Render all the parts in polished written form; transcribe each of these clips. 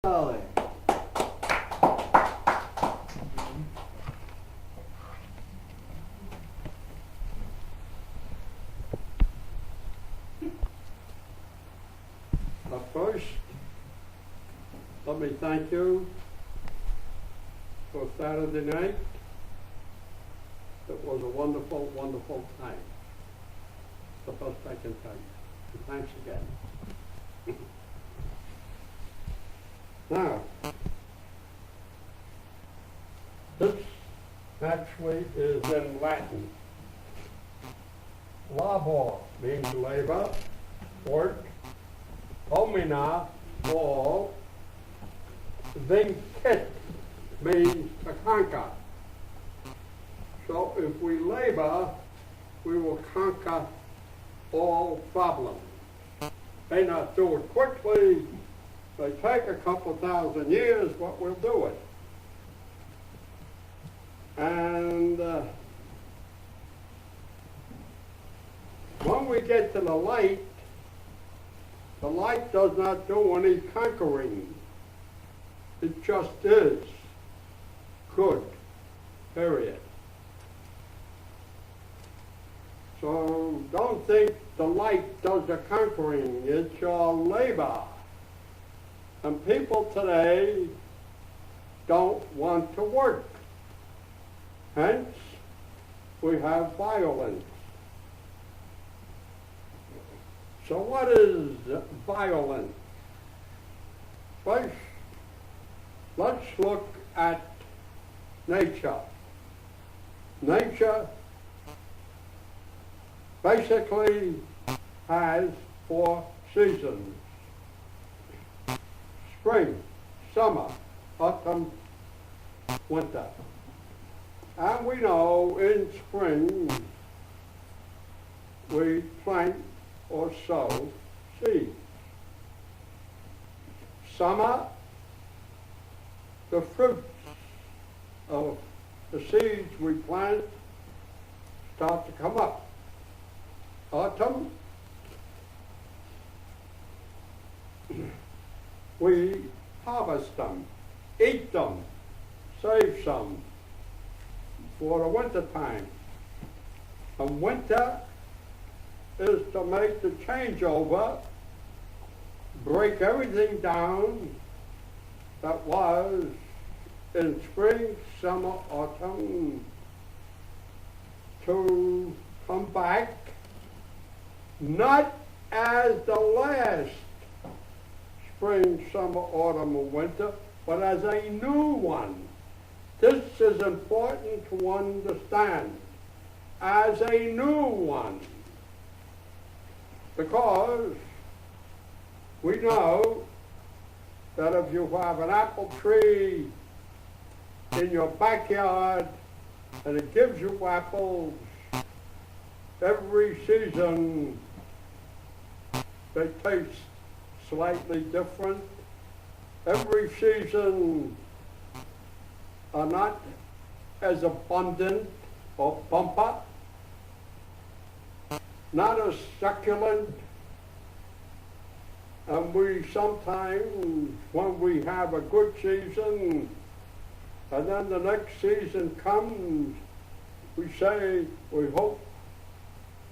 Cerasoli. First, let me thank you for Saturday night. It was a wonderful, wonderful time. The best I can tell you. And thanks again. Now, this actually is in Latin. Labor means labor, work. Homina, all. Vincit means to conquer. So if we labor, we will conquer all problems. May not do it quickly. They take a couple thousand years, but we'll do it. And when we get to the light does not do any conquering. It just is. Good. Period. So don't think the light does the conquering. It's your labor. And people today don't want to work. Hence, we have violence. So what is violence? First, let's look at nature. Nature basically has 4 seasons. Spring, summer, autumn, winter. And we know in spring we plant or sow seeds. Summer, the fruits of the seeds we plant start to come up. Autumn, we harvest them, eat them, save some for the winter time. And winter is to make the changeover, break everything down that was in spring, summer, autumn, to come back, not as the last spring, summer, autumn, or winter, but as a new one. This is important to understand. As a new one. Because we know that if you have an apple tree in your backyard and it gives you apples every season, they taste slightly different. Every season are not as abundant or bumper, not as succulent. And we sometimes, when we have a good season, and then the next season comes, we say, we hope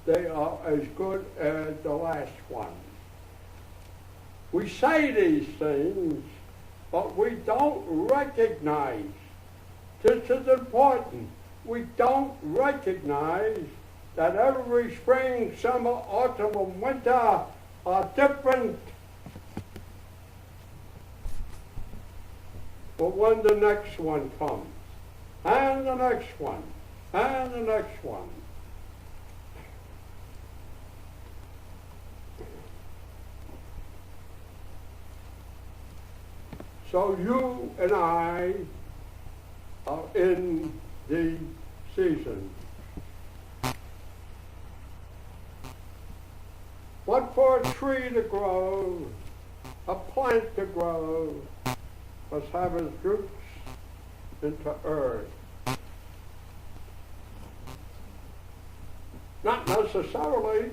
they are as good as the last one. We say these things, but we don't recognize. This is important. We don't recognize that every spring, summer, autumn, and winter are different. But when the next one comes, and the next one, and the next one, so you and I are in the season. But for a tree to grow, a plant to grow, must have its roots into earth. Not necessarily,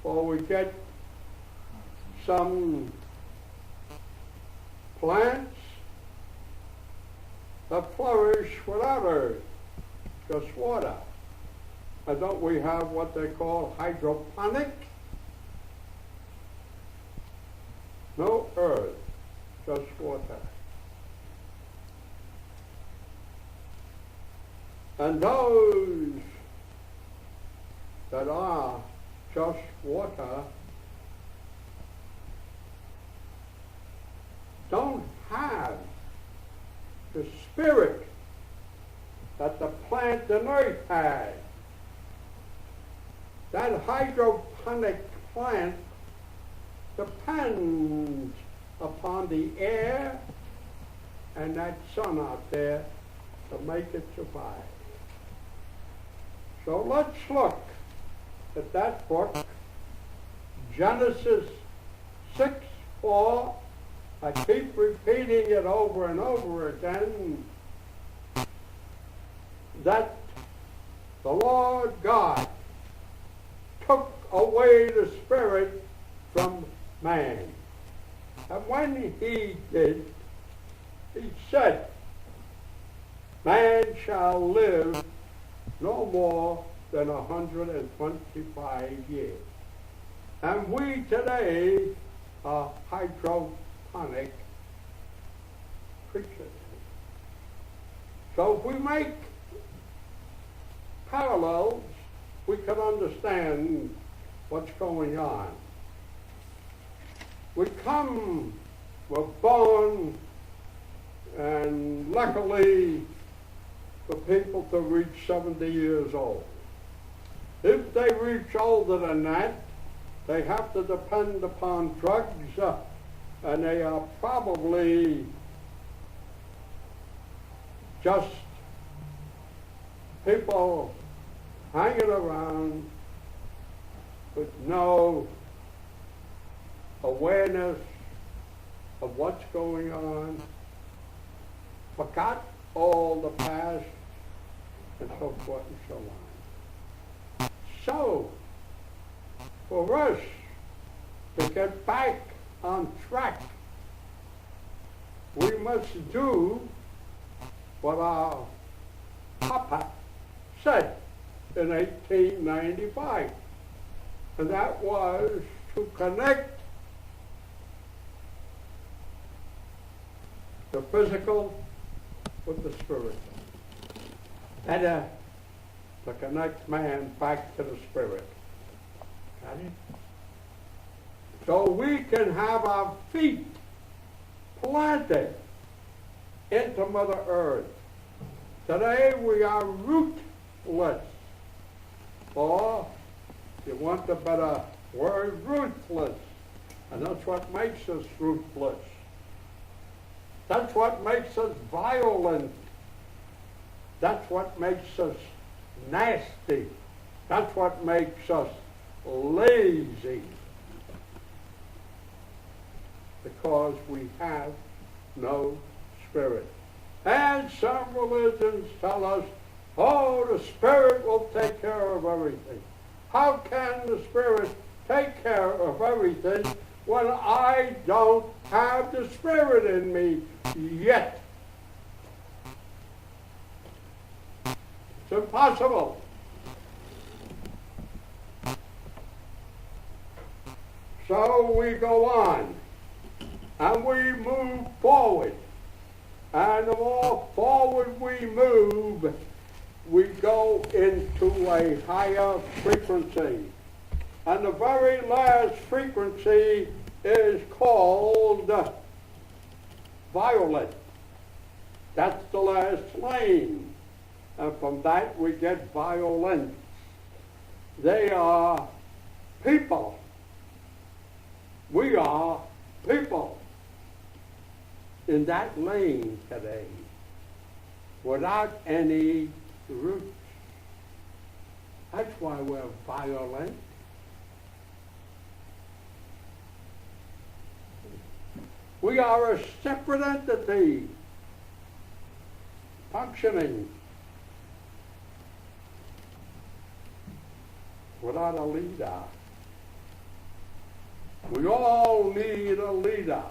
for we get some plants that flourish without earth, just water. And don't we have what they call hydroponic? No earth, just water. And those that are just water don't have the spirit that the plant and earth had. That hydroponic plant depends upon the air and that sun out there to make it survive. So let's look at that book, Genesis 6:4. I keep repeating it over and over again, that the Lord God took away the spirit from man. And when he did, he said, man shall live no more than 125 years. And we today are hydroponic creatures. So if we make parallels, we can understand what's going on. We're born, and luckily for people to reach 70 years old. If they reach older than that, they have to depend upon drugs, and they are probably just people hanging around with no awareness of what's going on, forgot all the past, and so forth and so on. So, for us to get back on track, we must do what our Papa said in 1895, and that was to connect the physical with the spiritual. Better to connect man back to the spirit. Got it? So we can have our feet planted into Mother Earth. Today we are rootless. Or, if you want a better word, ruthless. And that's what makes us ruthless. That's what makes us violent. That's what makes us nasty. That's what makes us lazy. Because we have no spirit. And some religions tell us, oh, the spirit will take care of everything. How can the spirit take care of everything when I don't have the spirit in me yet? It's impossible. So we go on, and we move forward. And the more forward we move, we go into a higher frequency. And the very last frequency is called violet. That's the last lane. And from that we get violence. They are people. We are people in that lane today without any roots. That's why we're violent. We are a separate entity functioning without a leader. We all need a leader.